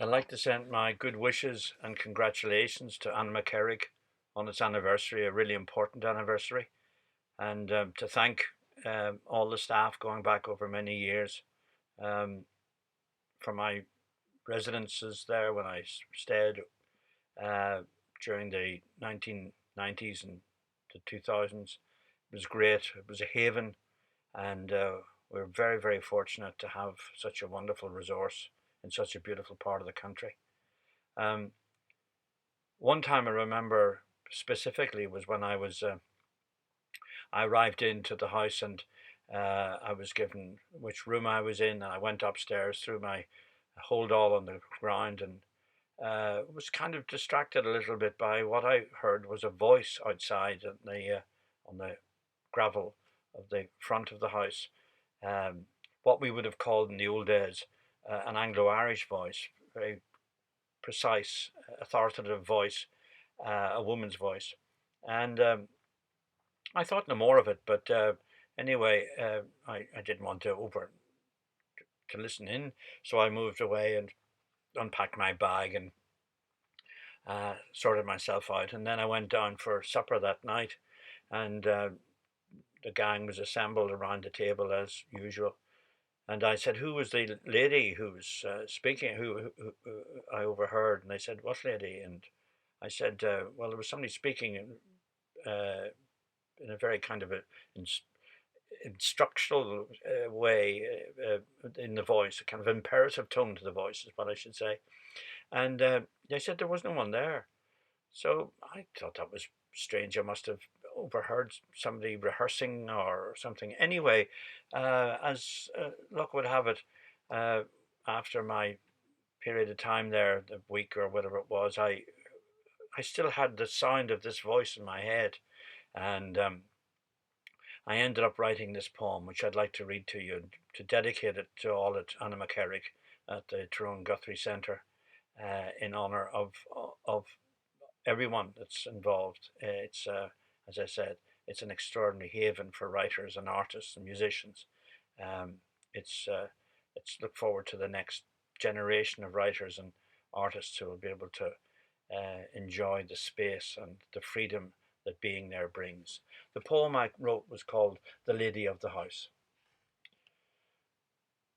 I'd like to send my good wishes and congratulations to Annaghmakerrig on its anniversary, a really important anniversary, and to thank all the staff going back over many years um, for my residences there when I stayed uh, during the 1990s and the 2000s. It was great. It was a haven, and we're very, very fortunate to have such a wonderful resource in such a beautiful part of the country. Um, One time I remember specifically was when I arrived into the house and I was given which room I was in, and I went upstairs, threw my hold all on the ground, and was kind of distracted a little bit by what I heard was a voice outside on the gravel of the front of the house, um, what we would have called in the old days an Anglo-Irish voice, very precise, authoritative voice, a woman's voice. And I thought no more of it, but anyway, I didn't want to listen in, so I moved away and unpacked my bag and sorted myself out. And then I went down for supper that night, and the gang was assembled around the table as usual. And I said, "Who was the lady who was speaking? Who I overheard?" And they said, "What lady?" And I said, "Well, there was somebody speaking uh, in a very kind of a instructional way in the voice, a kind of imperative tone to the voice, is what I should say." And they said there was no one there. So I thought that was strange. I must have overheard somebody rehearsing or something. Anyway, as luck would have it, uh, after my period of time there, the week or whatever it was, I still had the sound of this voice in my head, and I ended up writing this poem, which I'd like to read to you to dedicate it to all at Annaghmakerrig at the Tyrone Guthrie Centre, in honour of everyone that's involved. As I said, it's an extraordinary haven for writers and artists and musicians. Um, it's look forward to the next generation of writers and artists who will be able to enjoy the space and the freedom that being there brings. The poem I wrote was called "The Lady of the House."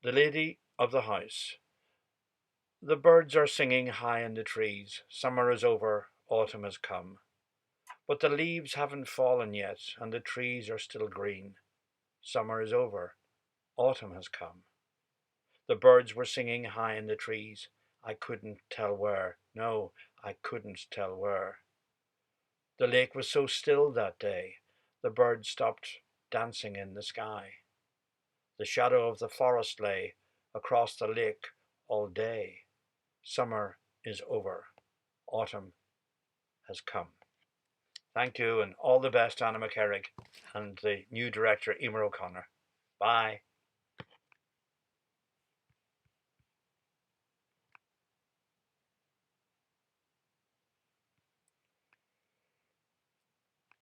The Lady of the House. The birds are singing high in the trees. Summer is over, autumn has come. But the leaves haven't fallen yet, and the trees are still green. Summer is over, autumn has come. The birds were singing high in the trees. I couldn't tell where. No, I couldn't tell where. The lake was so still that day. The birds stopped dancing in the sky. The shadow of the forest lay across the lake all day. Summer is over, autumn has come. Thank you, and all the best, Annaghmakerrig, and the new director, Emer O'Connor. Bye.